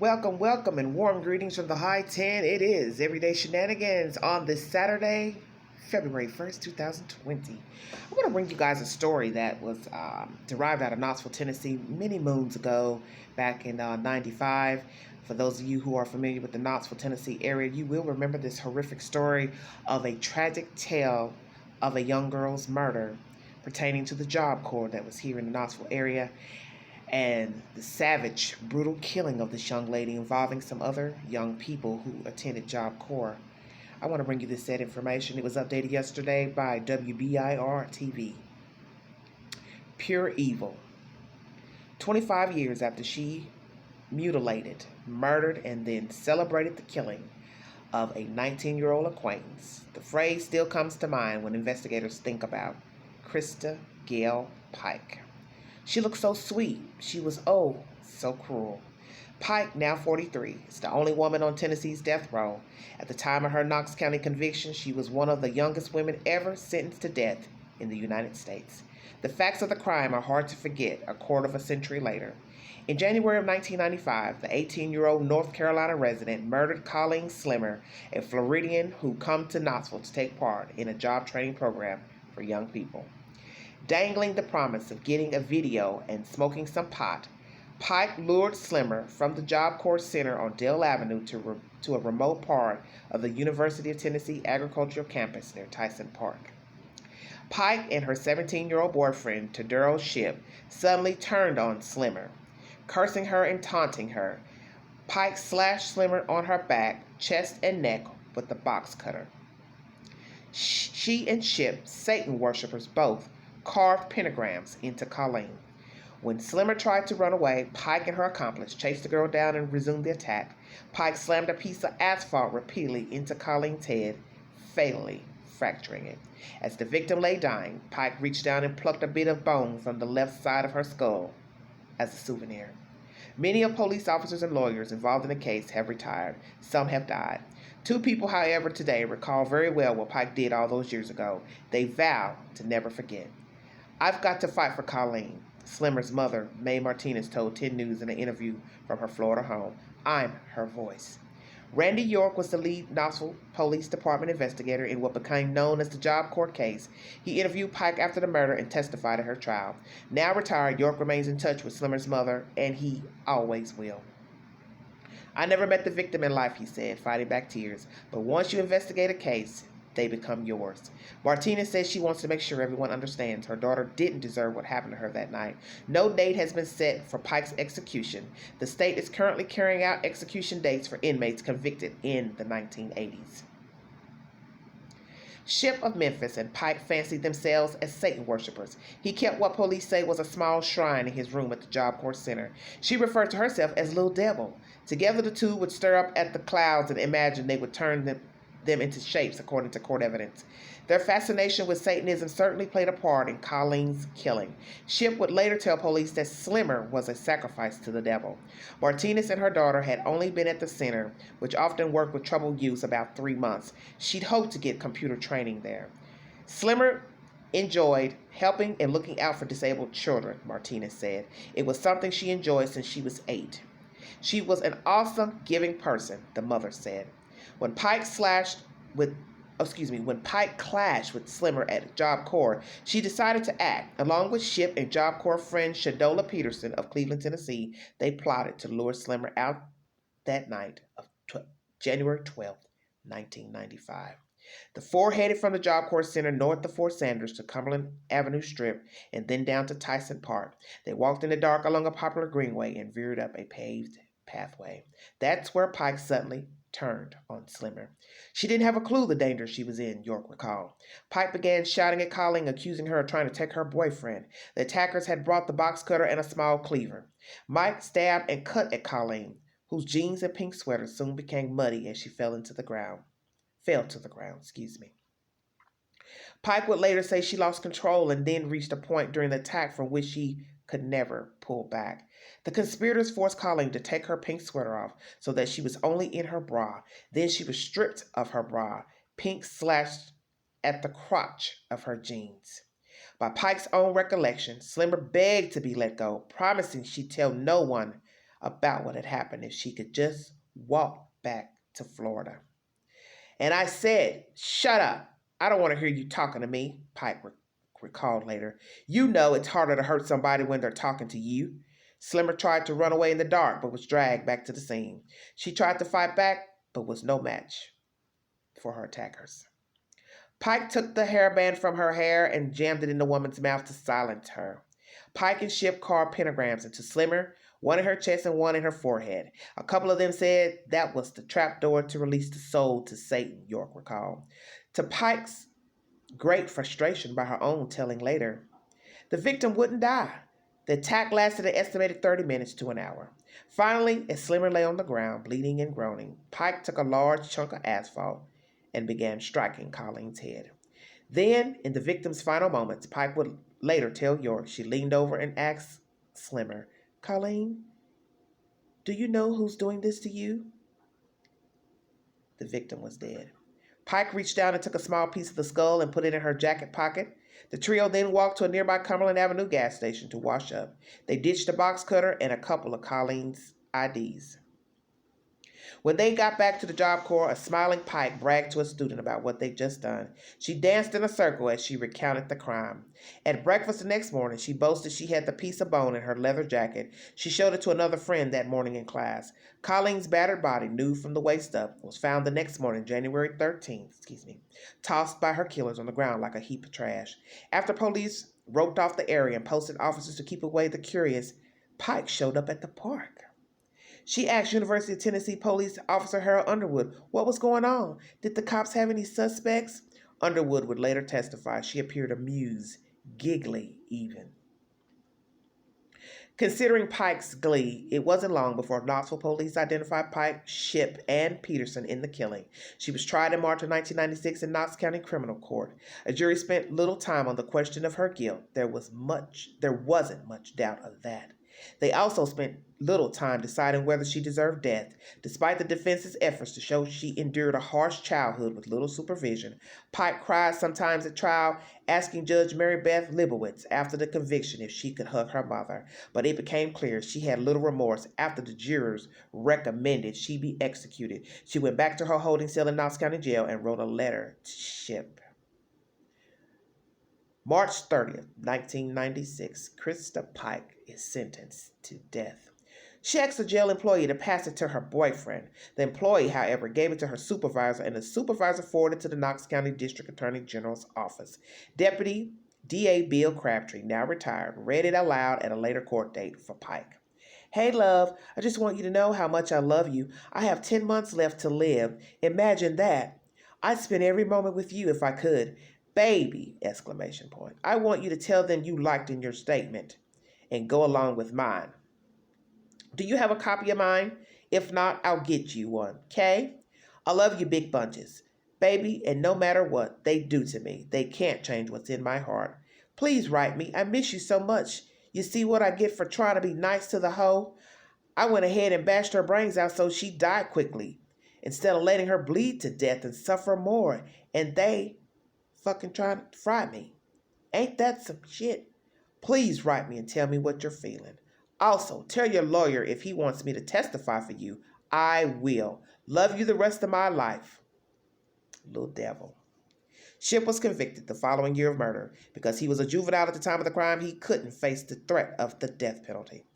Welcome, welcome, and warm greetings from the High 10. It is Everyday Shenanigans on this Saturday, February 1st, 2020. I want to bring you guys a story that was derived out of Knoxville, Tennessee, many moons ago, back in 95. For those of you who are familiar with the Knoxville, Tennessee area, you will remember this horrific story of a tragic tale of a young girl's murder pertaining to the Job Corps that was here in the Knoxville area, and the savage, brutal killing of this young lady involving some other young people who attended Job Corps. I want to bring you this said information. It was updated yesterday by WBIR TV. Pure evil. 25 years after she mutilated, murdered, and then celebrated the killing of a 19-year-old acquaintance, the phrase still comes to mind when investigators think about Christa Gail Pike. She looked so sweet. She was, oh, so cruel. Pike, now 43, is the only woman on Tennessee's death row. At the time of her Knox County conviction, she was one of the youngest women ever sentenced to death in the United States. The facts of the crime are hard to forget a quarter of a century later. In January of 1995, the 18-year-old North Carolina resident murdered Colleen Slemmer, a Floridian who come to Knoxville to take part in a job training program for young people. Dangling the promise of getting a video and smoking some pot, Pike lured Slemmer from the Job Corps Center on Dale Avenue to a remote part of the University of Tennessee agricultural campus near Tyson Park. Pike and her 17-year-old boyfriend, Taduro Shipp, suddenly turned on Slemmer. Cursing her and taunting her, Pike slashed Slemmer on her back, chest, and neck with the box cutter. She and Shipp, Satan worshippers both, carved pentagrams into Colleen. When Slemmer tried to run away, Pike and her accomplice chased the girl down and resumed the attack. Pike slammed a piece of asphalt repeatedly into Colleen's head, fatally fracturing it. As the victim lay dying, Pike reached down and plucked a bit of bone from the left side of her skull as a souvenir. Many of police officers and lawyers involved in the case have retired. Some have died. Two people, however, today recall very well what Pike did all those years ago. They vow to never forget. "I've got to fight for Colleen," Slemmer's mother, Mae Martinez, told 10 News in an interview from her Florida home. "I'm her voice." Randy York was the lead Knoxville Police Department investigator in what became known as the Job Corps case. He interviewed Pike after the murder and testified at her trial. Now retired, York remains in touch with Slemmer's mother, and he always will. "I never met the victim in life," he said, fighting back tears. "But once you investigate a case, they become yours." Martinez says she wants to make sure everyone understands her daughter didn't deserve what happened to her that night. No date has been set for Pike's execution. The state is currently carrying out execution dates for inmates convicted in the 1980s. Shipp of Memphis and Pike fancied themselves as Satan worshippers. He kept what police say was a small shrine in his room at the Job Corps Center. She referred to herself as Little Devil. Together the two would stare up at the clouds and imagine they would turn them into shapes, according to court evidence. Their fascination with Satanism certainly played a part in Colleen's killing. Shipp would later tell police that Slemmer was a sacrifice to the devil. Martinez and her daughter had only been at the center, which often worked with troubled youth, about 3 months. She'd hoped to get computer training there. Slemmer enjoyed helping and looking out for disabled children, Martinez said. It was something she enjoyed since she was 8. She was an awesome, giving person, the mother said. When Pike clashed with Slemmer at Job Corps, she decided to act. Along with Shipp and Job Corps friend Shadola Peterson of Cleveland, Tennessee, they plotted to lure Slemmer out that night of January 12th, 1995. The four headed from the Job Corps Center north of Fort Sanders to Cumberland Avenue Strip and then down to Tyson Park. They walked in the dark along a popular greenway and veered up a paved pathway. That's where Pike suddenly turned on Slemmer. She didn't have a clue the danger she was in, York recalled. Pike began shouting at Colleen, accusing her of trying to take her boyfriend. The attackers had brought the box cutter and a small cleaver. Mike stabbed and cut at Colleen, whose jeans and pink sweater soon became muddy as she fell to the ground. Pike would later say she lost control and then reached a point during the attack from which she could never pull back. The conspirators forced Colleen to take her pink sweater off so that she was only in her bra. Then she was stripped of her bra, pink slashed at the crotch of her jeans. By Pike's own recollection, Slemmer begged to be let go, promising she'd tell no one about what had happened if she could just walk back to Florida. And I said, "Shut up. I don't want to hear you talking to me," Pike recalled later. "You know it's harder to hurt somebody when they're talking to you." Slimmer tried to run away in the dark, but was dragged back to the scene. She tried to fight back, but was no match for her attackers. Pike took the hairband from her hair and jammed it in the woman's mouth to silence her. Pike and Ship carved pentagrams into Slimmer, one in her chest and one in her forehead. A couple of them said that was the trapdoor to release the soul to Satan, York recalled. To Pike's great frustration by her own telling later, the victim wouldn't die. The attack lasted an estimated 30 minutes to an hour. Finally, as Slimmer lay on the ground, bleeding and groaning, Pike took a large chunk of asphalt and began striking Colleen's head. Then, in the victim's final moments, Pike would later tell York she leaned over and asked Slimmer, "Colleen, do you know who's doing this to you?" The victim was dead. Pike reached down and took a small piece of the skull and put it in her jacket pocket. The trio then walked to a nearby Cumberland Avenue gas station to wash up. They ditched a box cutter and a couple of Colleen's IDs. When they got back to the Job Corps, a smiling Pike bragged to a student about what they'd just done. She danced in a circle as she recounted the crime. At breakfast the next morning, she boasted she had the piece of bone in her leather jacket. She showed it to another friend that morning in class. Colleen's battered body, nude from the waist up, was found the next morning, January 13th, tossed by her killers on the ground like a heap of trash. After police roped off the area and posted officers to keep away the curious, Pike showed up at the park. She asked University of Tennessee Police Officer Harold Underwood what was going on. Did the cops have any suspects? Underwood would later testify she appeared amused, giggly even. Considering Pike's glee, it wasn't long before Knoxville police identified Pike, Ship, and Peterson in the killing. She was tried in March of 1996 in Knox County Criminal Court. A jury spent little time on the question of her guilt. There wasn't much doubt of that. They also spent little time deciding whether she deserved death. Despite the defense's efforts to show she endured a harsh childhood with little supervision, Pike cried sometimes at trial, asking Judge Mary Beth Leibowitz after the conviction if she could hug her mother. But it became clear she had little remorse after the jurors recommended she be executed. She went back to her holding cell in Knox County Jail and wrote a letter to Ship. March 30th, 1996, Christa Pike is sentenced to death. She asked a jail employee to pass it to her boyfriend. The employee, however, gave it to her supervisor, and the supervisor forwarded it to the Knox County District Attorney General's office. Deputy DA Bill Crabtree, now retired, read it aloud at a later court date for Pike. "Hey, love, I just want you to know how much I love you. I have 10 months left to live. Imagine that. I'd spend every moment with you if I could. Baby, ! I want you to tell them you liked in your statement and go along with mine. Do you have a copy of mine? If not, I'll get you one, okay? I love you big bunches. Baby, and no matter what they do to me, they can't change what's in my heart. Please write me. I miss you so much. You see what I get for trying to be nice to the hoe? I went ahead and bashed her brains out so she died quickly, instead of letting her bleed to death and suffer more. And they fucking trying to fry me. Ain't that some shit? Please write me and tell me what you're feeling. Also, tell your lawyer if he wants me to testify for you, I will. Love you the rest of my life. Little devil." Ship was convicted the following year of murder. Because he was a juvenile at the time of the crime, he couldn't face the threat of the death penalty.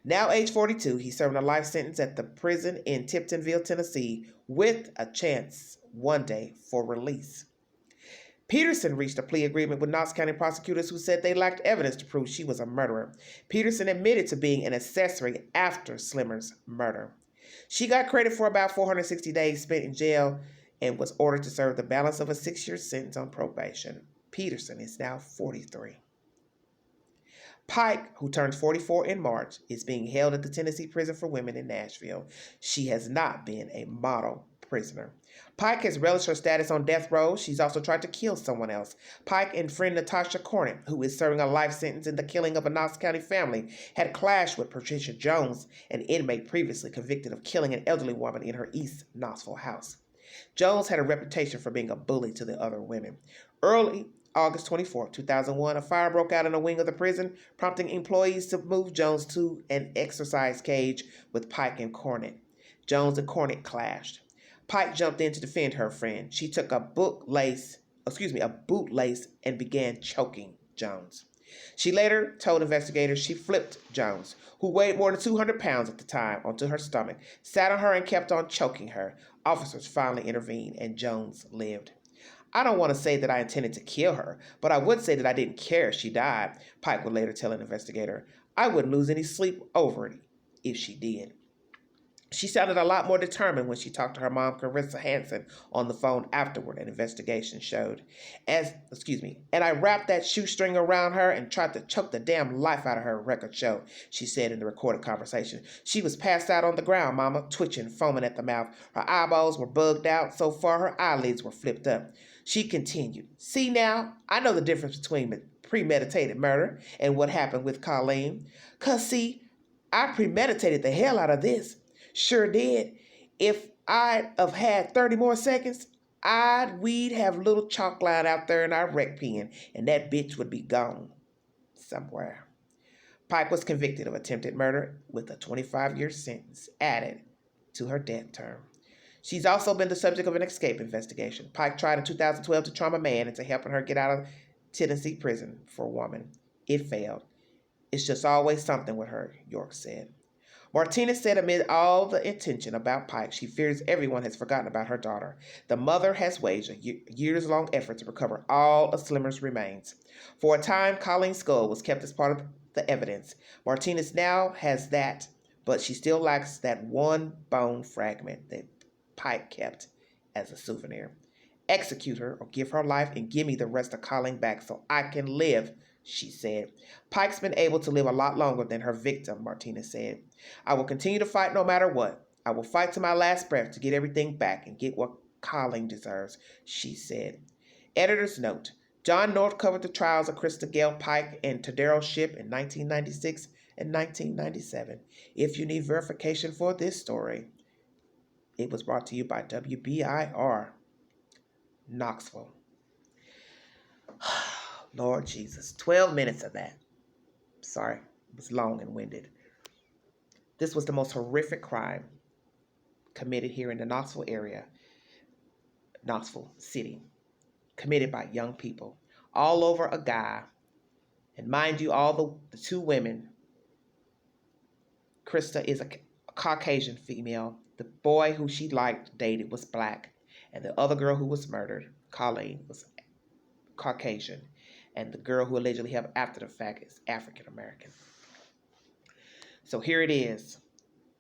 Now age 42, he's serving a life sentence at the prison in Tiptonville, Tennessee, with a chance one day for release. Peterson reached a plea agreement with Knox County prosecutors who said they lacked evidence to prove she was a murderer. Peterson admitted to being an accessory after Slemmer's murder. She got credit for about 460 days spent in jail and was ordered to serve the balance of a 6-year sentence on probation. Peterson is now 43. Pike, who turns 44 in March, is being held at the Tennessee Prison for Women in Nashville. She has not been a model prisoner. Pike has relished her status on death row. She's also tried to kill someone else. Pike and friend Natasha Cornett, who is serving a life sentence in the killing of a Knox County family, had clashed with Patricia Jones, an inmate previously convicted of killing an elderly woman in her East Knoxville house. Jones had a reputation for being a bully to the other women. Early August 24, 2001, a fire broke out in a wing of the prison, prompting employees to move Jones to an exercise cage with Pike and Cornett. Jones and Cornett clashed. Pike jumped in to defend her friend. She took a bootlace, and began choking Jones. She later told investigators she flipped Jones, who weighed more than 200 pounds at the time, onto her stomach, sat on her and kept on choking her. Officers finally intervened and Jones lived. I don't want to say that I intended to kill her, but I would say that I didn't care if she died, Pike would later tell an investigator. I wouldn't lose any sleep over it if she did. She sounded a lot more determined when she talked to her mom, Carissa Hansen, on the phone afterward, an investigation showed. And I wrapped that shoestring around her and tried to choke the damn life out of her, record show, she said in the recorded conversation. She was passed out on the ground, Mama, twitching, foaming at the mouth. Her eyeballs were bugged out so far her eyelids were flipped up. She continued, see now, I know the difference between premeditated murder and what happened with Colleen. 'Cause see, I premeditated the hell out of this. Sure did. If I'd have had 30 more seconds, we'd have little chalk line out there in our rec pen, and that bitch would be gone somewhere. Pike was convicted of attempted murder with a 25-year sentence added to her death term. She's also been the subject of an escape investigation. Pike tried in 2012 to trauma man into helping her get out of Tennessee prison for a woman. It failed. It's just always something with her, York said. Martinez said amid all the attention about Pike, she fears everyone has forgotten about her daughter. The mother has waged a years-long effort to recover all of Slemmer's remains. For a time, Colleen's skull was kept as part of the evidence. Martinez now has that, but she still lacks that one bone fragment that Pike kept as a souvenir. Execute her or give her life and give me the rest of Colleen back so I can live, she said. Pike's been able to live a lot longer than her victim, Martinez said. I will continue to fight no matter what. I will fight to my last breath to get everything back and get what Colleen deserves, she said. Editor's note. John North covered the trials of Christa, Gail, Pike, and Tadero Shipp in 1996 and 1997. If you need verification for this story, it was brought to you by WBIR, Knoxville. Lord Jesus, 12 minutes of that. Sorry, it was long and winded. This was the most horrific crime committed here in the Knoxville area, Knoxville City, committed by young people, all over a guy. And mind you, all the two women, Christa is a Caucasian female. The boy who she dated was black. And the other girl who was murdered, Colleen, was Caucasian. And the girl who allegedly happened after the fact is African American. So here it is.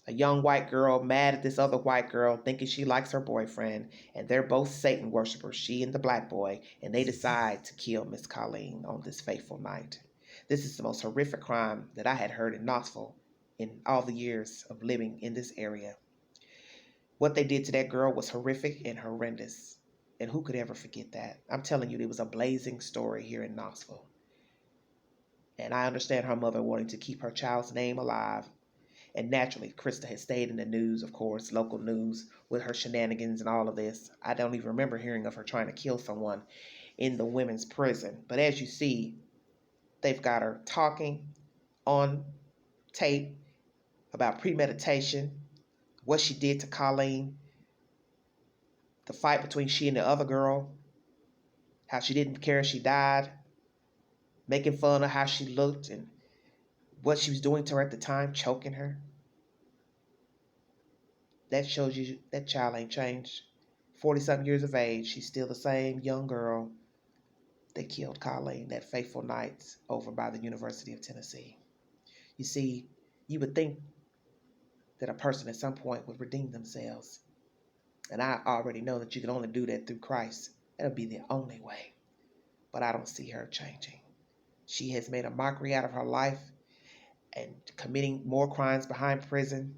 A young white girl mad at this other white girl, thinking she likes her boyfriend, and they're both Satan worshipers, she and the black boy, and they decide to kill Miss Colleen on this fateful night. This is the most horrific crime that I had heard in Knoxville in all the years of living in this area. What they did to that girl was horrific and horrendous. And who could ever forget that? I'm telling you, it was a blazing story here in Knoxville. And I understand her mother wanting to keep her child's name alive. And naturally, Christa had stayed in the news, of course, local news, with her shenanigans and all of this. I don't even remember hearing of her trying to kill someone in the women's prison. But as you see, they've got her talking on tape about premeditation, what she did to Colleen, the fight between she and the other girl, how she didn't care if she died, making fun of how she looked and what she was doing to her at the time, choking her. That shows you that child ain't changed. 40-something years of age, she's still the same young girl that killed Colleen that fateful night over by the University of Tennessee. You see, you would think that a person at some point would redeem themselves. And I already know that you can only do that through Christ. That'll be the only way. But I don't see her changing. She has made a mockery out of her life and committing more crimes behind prison.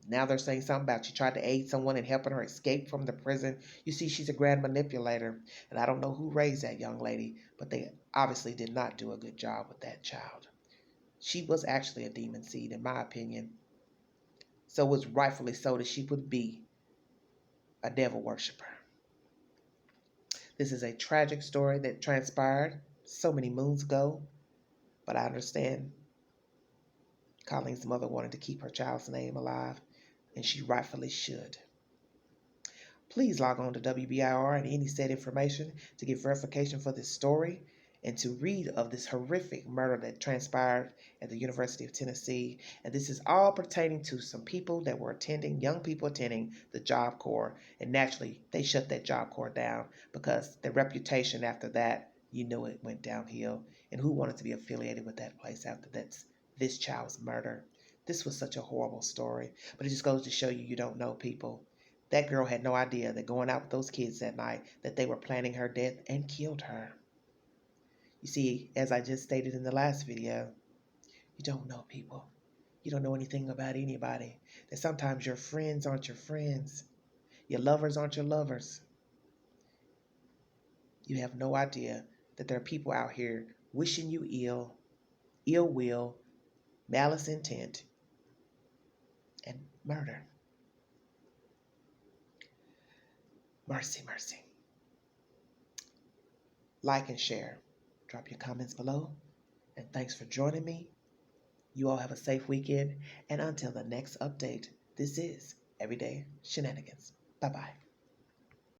Now they're saying something about she tried to aid someone in helping her escape from the prison. You see, she's a grand manipulator. And I don't know who raised that young lady, but they obviously did not do a good job with that child. She was actually a demon seed, in my opinion. So it was rightfully so that she would be a devil worshiper. This is a tragic story that transpired so many moons ago, but I understand Colleen's mother wanted to keep her child's name alive, and she rightfully should. Please log on to WBIR and any said information to get verification for this story and to read of this horrific murder that transpired at the University of Tennessee. And this is all pertaining to some people that were attending, young people attending the Job Corps. And naturally, they shut that Job Corps down because their reputation after that, you know, it went downhill. And who wanted to be affiliated with that place after this child's murder? This was such a horrible story, but it just goes to show you, you don't know people. That girl had no idea that going out with those kids that night, that they were planning her death and killed her. You see, as I just stated in the last video, you don't know people. You don't know anything about anybody. That sometimes your friends aren't your friends. Your lovers aren't your lovers. You have no idea that there are people out here wishing you ill will, malice intent, and murder. Mercy, mercy. Like and share. Drop your comments below. And thanks for joining me. You all have a safe weekend. And until the next update, this is Everyday Shenanigans. Bye-bye.